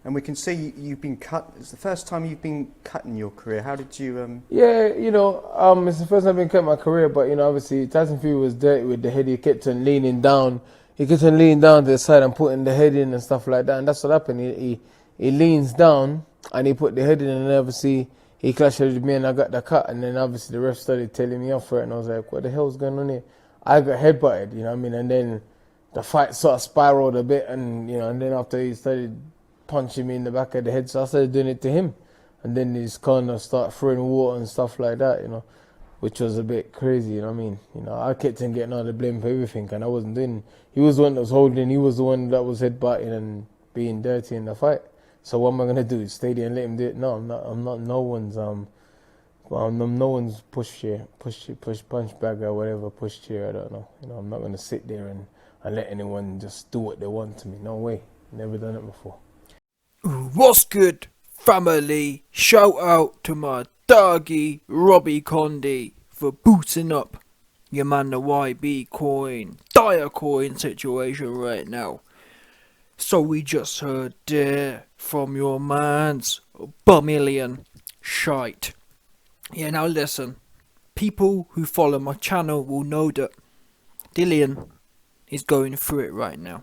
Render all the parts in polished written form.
And we can see you've been cut. It's the first time you've been cut in your career. How did you? Yeah, it's the first time I've been cut in my career, but obviously Tyson Fury was dirty with the head. He kept on leaning down. He kept on leaning down to the side and putting the head in and stuff like that. And that's what happened. He leans down and he put the head in, and obviously he clashed with me and I got the cut. And then obviously the ref started telling me off for it, and I was like, what the hell's going on here? I got headbutted, you know what I mean? And then the fight sort of spiraled a bit, and and then after he started punching me in the back of the head, so I started doing it to him. And then he's kind of start throwing water and stuff like that, which was a bit crazy, you know what I mean? I kept on getting all the blame for everything, and I wasn't doing. He was the one that was holding. He was the one that was headbutting and being dirty in the fight. So what am I gonna do? Stay there and let him do it? No, I'm not. I'm not. No one's no one's push punch bag or whatever, push chair. I don't know. I'm not gonna sit there and let anyone just do what they want to me. No way. Never done it before. What's good, family? Shout out to my doggy Robbie Condy for booting up your man the YB coin, dire coin situation right now. So we just heard there from your man's Bumillion shite. Yeah, now listen, people who follow my channel will know that Dillian is going through it right now.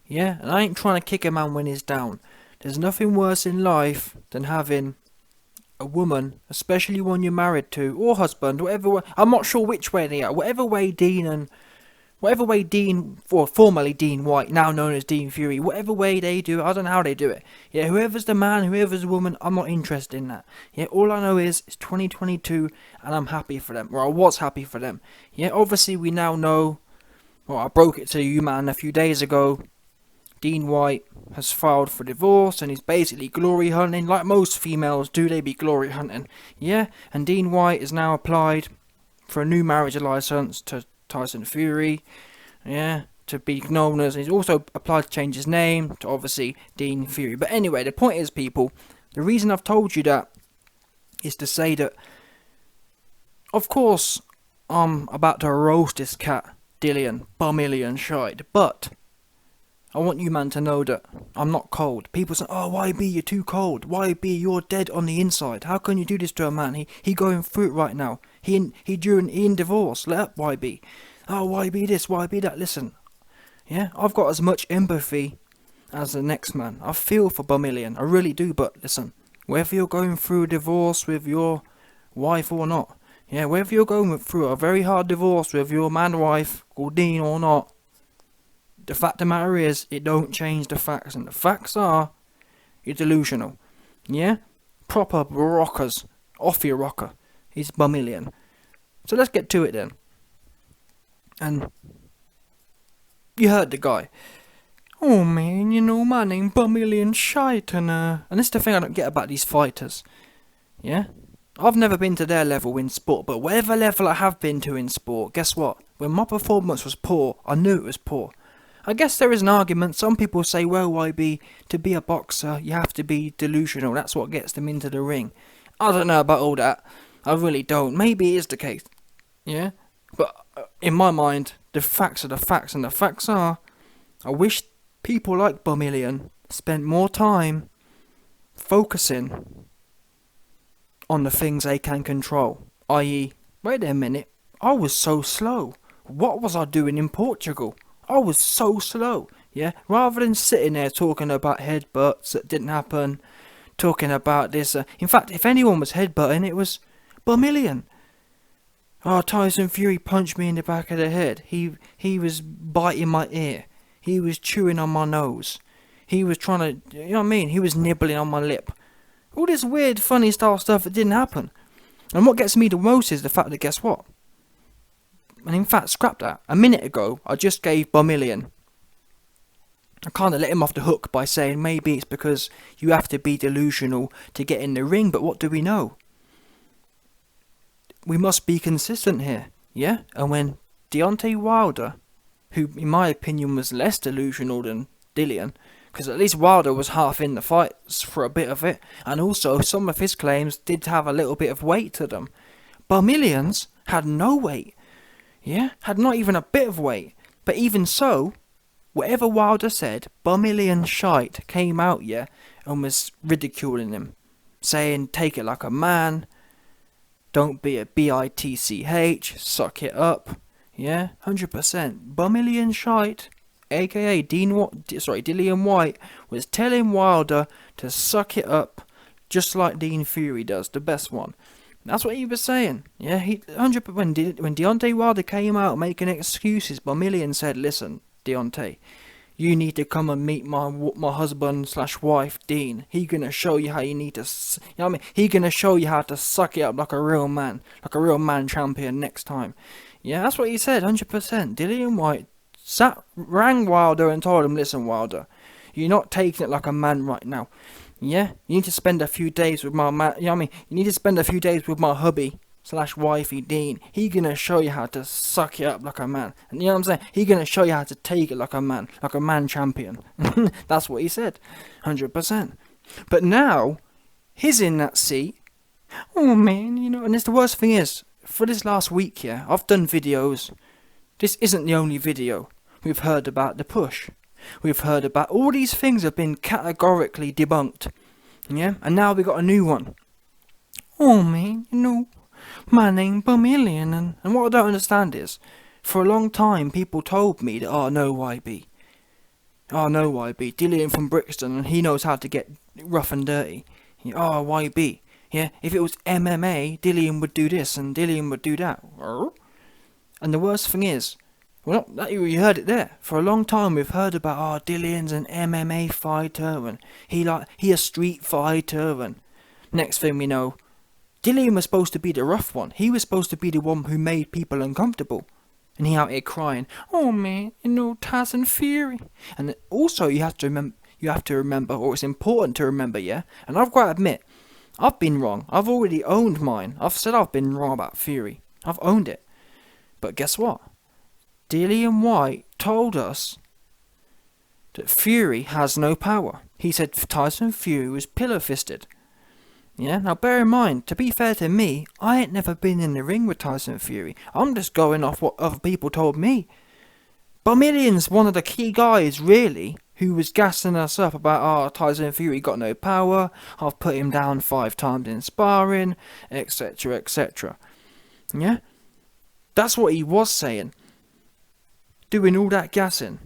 Yeah, and I ain't trying to kick a man when he's down. There's nothing worse in life than having a woman, especially one you're married to, or husband, whatever way, I'm not sure which way they are, whatever way Dean, or formerly Dean Whyte, now known as Dean Fury, whatever way they do it, I don't know how they do it. Yeah, whoever's the man, whoever's the woman, I'm not interested in that. Yeah, all I know is it's 2022 and I'm happy for them, or I was happy for them. Yeah, obviously we now know, well, I broke it to you, man, a few days ago. Dean Whyte has filed for divorce and he's basically glory hunting, like most females do, they be glory hunting. Yeah, and Dean Whyte has now applied for a new marriage license to Tyson Fury. Yeah, to be known as, he's also applied to change his name to obviously Dean Fury. But anyway, the point is, people, the reason I've told you that is to say that, of course, I'm about to roast this cat, Dillian, Bumillion shite, but I want you, man, to know that I'm not cold. People say, oh, YB, you're too cold. YB, you're dead on the inside. How can you do this to a man? He going through it right now. He in divorce. Let up, YB. Oh, YB this, YB that. Listen, yeah, I've got as much empathy as the next man. I feel for Bumillion. I really do, but listen, whether you're going through a divorce with your wife or not, yeah, whether you're going through a very hard divorce with your man wife called Dean or not, the fact of the matter is, it don't change the facts, and the facts are, you're delusional. Yeah? Proper rockers, off your rocker. He's Bumillion. So let's get to it then. And you heard the guy. Oh man, my name Bumillion shite, and this is the thing I don't get about these fighters. Yeah? I've never been to their level in sport, but whatever level I have been to in sport, guess what? When my performance was poor, I knew it was poor. I guess there is an argument. Some people say, well, YB, to be a boxer, you have to be delusional. That's what gets them into the ring. I don't know about all that. I really don't. Maybe it is the case. Yeah? But in my mind, the facts are the facts. And the facts are, I wish people like Bumillion spent more time focusing on the things they can control. I.e., wait a minute, I was so slow. What was I doing in Portugal? I was so slow, yeah? Rather than sitting there talking about headbutts that didn't happen, talking about this. In fact, if anyone was headbutting, it was Bumillion. Oh, Tyson Fury punched me in the back of the head. He was biting my ear. He was chewing on my nose. He was trying to, you know what I mean? He was nibbling on my lip. All this weird, funny style stuff that didn't happen. And what gets me the most is the fact that, guess what? And in fact, scrap that. A minute ago, I just gave Bumillion. I kind of let him off the hook by saying maybe it's because you have to be delusional to get in the ring, but what do we know? We must be consistent here, yeah? And when Deontay Wilder, who in my opinion was less delusional than Dillian, because at least Wilder was half in the fight for a bit of it, and also some of his claims did have a little bit of weight to them. Bumillion's had no weight. Yeah, had not even a bit of weight. But even so, whatever Wilder said, Bumillion shite came out, yeah, and was ridiculing him, saying, take it like a man, don't be a bitch, suck it up, yeah, 100%. Bumillion shite, aka Dillian Whyte, was telling Wilder to suck it up, just like Dean Fury does, the best one. That's what he was saying. Yeah, when Deontay Wilder came out making excuses, Bumillion said, listen, Deontay, you need to come and meet my husband/wife, Dean. He gonna show you how you need to, you know what I mean? He gonna show you how to suck it up like a real man champion next time. Yeah, that's what he said, 100%. Dillian Whyte rang Wilder and told him, listen, Wilder, you're not taking it like a man right now. Yeah, you need to spend a few days with my man. You know what I mean? You need to spend a few days with my hubby/wifey Dean. He gonna show you how to suck it up like a man. And you know what I'm saying? He gonna show you how to take it like a man champion. That's what he said, 100%. But now he's in that seat. Oh man, you know. And the worst thing is, for this last week, yeah, I've done videos. This isn't the only video. We've heard about the push. We've heard about all these things have been categorically debunked. Yeah? And now we got a new one. Oh man, you know, my name Bumillion, and what I don't understand is, for a long time people told me that, no YB, Dillian from Brixton, and he knows how to get rough and dirty. YB, yeah, if it was MMA, Dillian would do this and Dillian would do that. And the worst thing is, well, you heard it there. For a long time we've heard about, Dillian's an MMA fighter, and he a street fighter, and next thing we know, Dillian was supposed to be the rough one. He was supposed to be the one who made people uncomfortable. And he out here crying, oh man, you know, Tyson Fury. And also you have to remember, or it's important to remember, yeah, and I've got to admit, I've been wrong. I've already owned mine. I've said I've been wrong about Fury. I've owned it. But guess what? Dillian Whyte told us that Fury has no power. He said Tyson Fury was pillow-fisted. Yeah, now bear in mind, to be fair to me, I ain't never been in the ring with Tyson Fury. I'm just going off what other people told me. Bumillion's one of the key guys, really, who was gassing us up about, Tyson Fury got no power, I've put him down 5 times in sparring, etc, etc. Yeah? That's what he was saying. Doing all that gassing.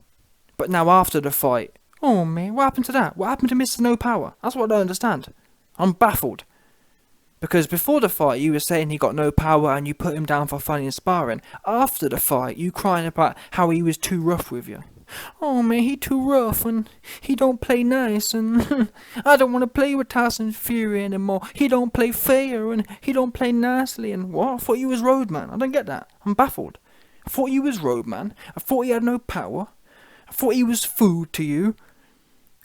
But now after the fight, oh man, what happened to that? What happened to Mr. No Power? That's what I don't understand. I'm baffled. Because before the fight you were saying he got no power and you put him down for fun in sparring. After the fight you crying about how he was too rough with you. Oh man, he too rough and he don't play nice and I don't want to play with Tyson Fury anymore. He don't play fair and he don't play nicely and what? I thought you was Roadman. I don't get that. I'm baffled. I thought you was Roadman. I thought he had no power. I thought he was food to you.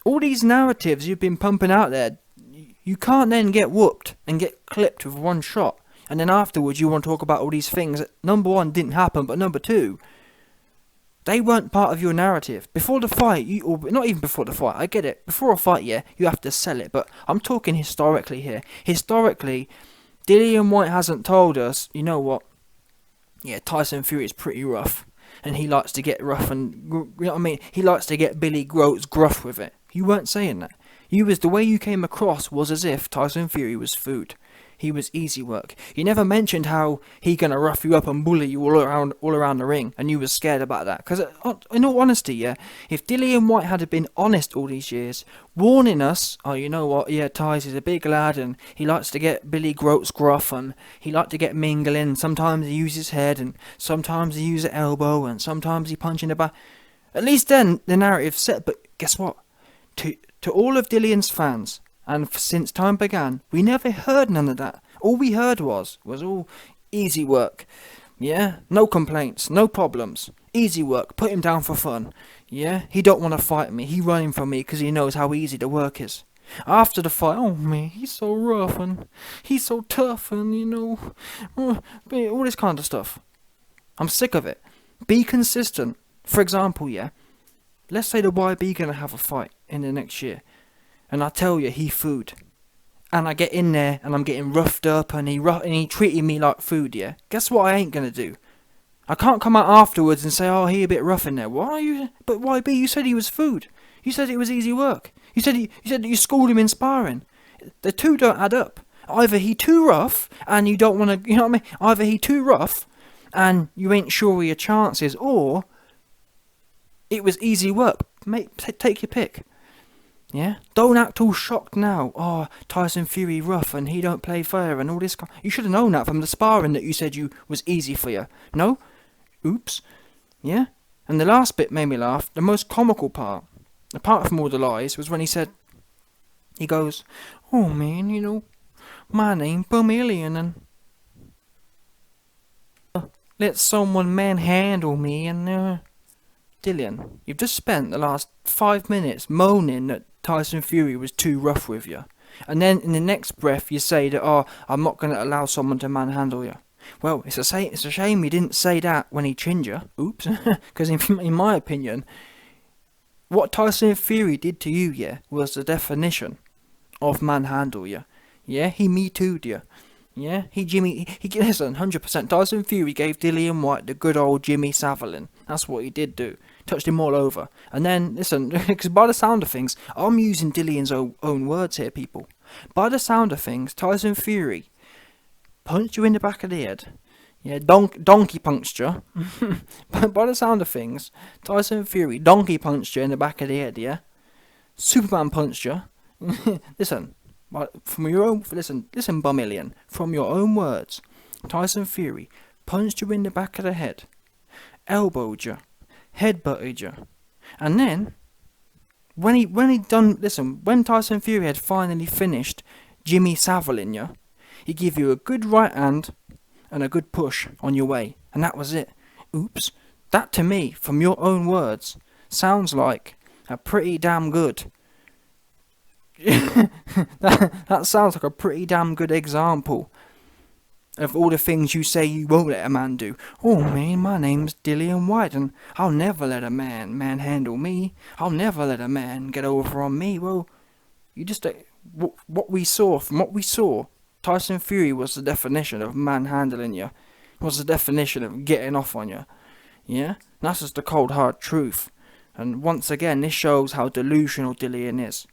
All these narratives you've been pumping out there, you can't then get whooped and get clipped with one shot. And then afterwards you want to talk about all these things that, number one, didn't happen, but number two, they weren't part of your narrative. Before the fight, or not even before the fight, I get it. Before a fight, yeah, you have to sell it. But I'm talking historically here. Historically, Dillian Whyte hasn't told us, you know what, yeah, Tyson Fury is pretty rough. And he likes to get rough and, you know what I mean? He likes to get Billy Groats gruff with it. You weren't saying that. The way you came across was as if Tyson Fury was food. He was easy work. You never mentioned how he gonna rough you up and bully you all around the ring, and you was scared about that. Because in all honesty, yeah, if Dillian Whyte had been honest all these years, warning us, you know what, yeah, Ty's is a big lad, and he likes to get Billy Groats gruff, and he likes to get mingling. Sometimes he uses his head, and sometimes he uses an elbow, and sometimes he punch in the back. At least then the narrative's set. But guess what? To all of Dillian's fans, and since time began, we never heard none of that. All we heard was all easy work. Yeah, no complaints, no problems. Easy work, put him down for fun. Yeah, he don't want to fight me, he running from me because he knows how easy the work is. After the fight, oh man, he's so rough and he's so tough and, you know, all this kind of stuff. I'm sick of it. Be consistent. For example, yeah, let's say the YB gonna have a fight in the next year. And I tell you, he food. And I get in there and I'm getting roughed up and he treating me like food, yeah? Guess what I ain't gonna do? I can't come out afterwards and say, oh, he a bit rough in there. Why are you? But YB, you said he was food. You said it was easy work. You said that you schooled him in sparring. The two don't add up. Either he too rough and you don't want to, you know what I mean? Either he too rough and you ain't sure of your chances, or it was easy work. Mate, take your pick. Yeah? Don't act all shocked now. Oh, Tyson Fury rough and he don't play fair and all this. You should have known that from the sparring that you said you was easy for you. No? Oops. Yeah? And the last bit made me laugh. The most comical part, apart from all the lies, was when he goes, oh man, you know, my name Bumillion and let someone manhandle me and Dillian, you've just spent the last 5 minutes moaning that Tyson Fury was too rough with you. And then in the next breath you say that, oh, I'm not going to allow someone to manhandle you. Well, it's a shame he didn't say that when he chinned you. Oops. Because in my opinion, what Tyson Fury did to you, yeah, was the definition of manhandle you. Yeah, he Me Too'd you. Yeah, he listen, 100%. Tyson Fury gave Dillian Whyte the good old Jimmy Savile. That's what he did do. Touched him all over. And then, listen, because by the sound of things, I'm using Dillian's own words here, people. By the sound of things, Tyson Fury punched you in the back of the head. Yeah, donkey punched you. But by the sound of things, Tyson Fury donkey punched you in the back of the head, yeah? Superman punched you. Listen. From your own, listen, Bumillion. From your own words, Tyson Fury punched you in the back of the head, elbowed you, headbutted you, and then when Tyson Fury had finally finished Jimmy Savile in you, he gave you a good right hand and a good push on your way, and that was it. Oops, that to me, from your own words, sounds like a pretty damn good. that sounds like a pretty damn good example of all the things you say you won't let a man do. Oh man, my name's Dillian Whyte and I'll never let a man manhandle me. I'll never let a man get over on me. Well, you just what we saw, Tyson Fury was the definition of manhandling you. Was the definition of getting off on you. Yeah? That's just the cold hard truth. And once again, this shows how delusional Dillian is.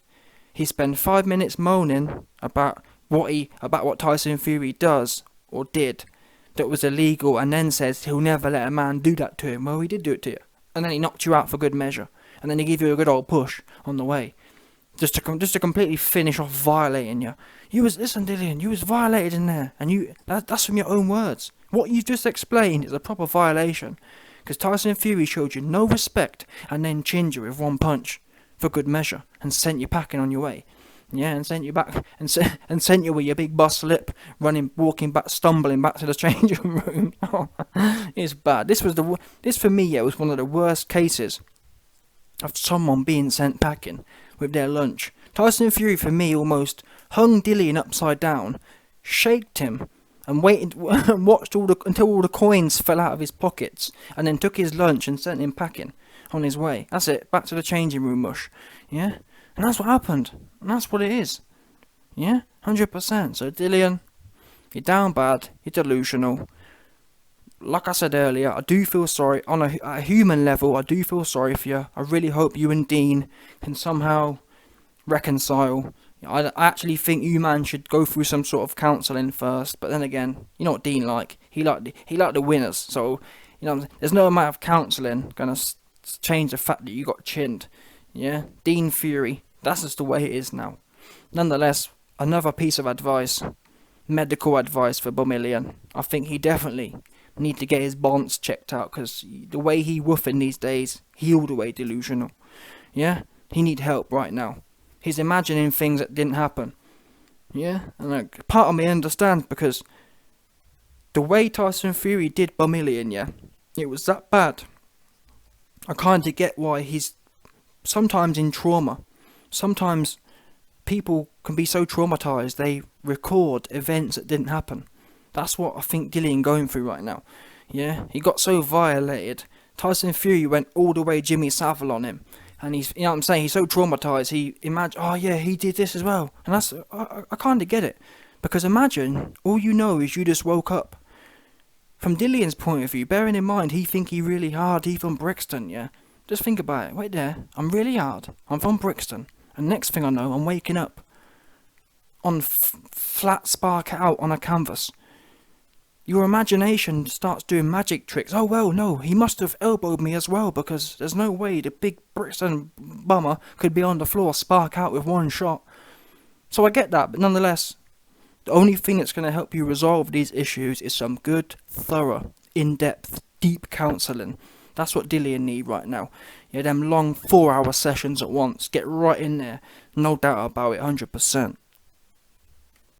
He spent 5 minutes moaning about what Tyson Fury does or did that was illegal, and then says he'll never let a man do that to him. Well, he did do it to you, and then he knocked you out for good measure, and then he gave you a good old push on the way, just to completely finish off violating you. Listen, Dillian, you was violated in there, and that's from your own words. What you've just explained is a proper violation, because Tyson Fury showed you no respect, and then chinned you with one punch for good measure, and sent you packing on your way. Yeah, and sent you back, and sent you with your big bust lip, walking back, stumbling back to the changing room. It's bad. This for me, yeah, was one of the worst cases of someone being sent packing with their lunch. Tyson Fury, for me, almost hung Dillian upside down, shaked him, and waited and watched until all the coins fell out of his pockets, and then took his lunch and sent him packing on his way. That's it, back to the changing room mush. Yeah? And that's what happened. And that's what it is. Yeah? 100%. So Dillian, you're down bad, you're delusional. Like I said earlier, I do feel sorry, on a human level, I do feel sorry for you. I really hope you and Dean can somehow reconcile. I actually think you man should go through some sort of counselling first, but then again, you know what Dean like. He like the winners, so, you know, there's no amount of counselling gonna change the fact that you got chinned. Yeah, Dean Fury, that's just the way it is now. Nonetheless, another piece of advice, medical advice for Bumillion. I think he definitely need to get his bonds checked out, because the way he woofing these days, he all the way delusional. Yeah, he need help right now. He's imagining things that didn't happen. Yeah, and part of me understands, because the way Tyson Fury did Bumillion, yeah, it was that bad. I kind of get why he's sometimes in trauma. Sometimes people can be so traumatized they record events that didn't happen. That's what I think Dillian going through right now. Yeah, he got so violated. Tyson Fury went all the way Jimmy Savile on him, and he's, you know what I'm saying, he's so traumatized. He imagine, oh yeah, he did this as well, and that's I kind of get it, because imagine all you know is you just woke up from Dillian's point of view, bearing in mind he think he really hard, he from Brixton, yeah? Just think about it. Wait there. I'm really hard. I'm from Brixton. And next thing I know, I'm waking up on flat spark out on a canvas. Your imagination starts doing magic tricks. Oh, well, no, he must have elbowed me as well, because there's no way the big Brixton bummer could be on the floor spark out with one shot. So I get that, but nonetheless, the only thing that's going to help you resolve these issues is some good, thorough, in-depth, deep counselling. That's what Dillian need right now. Yeah, them long 4-hour sessions at once. Get right in there. No doubt about it, 100%.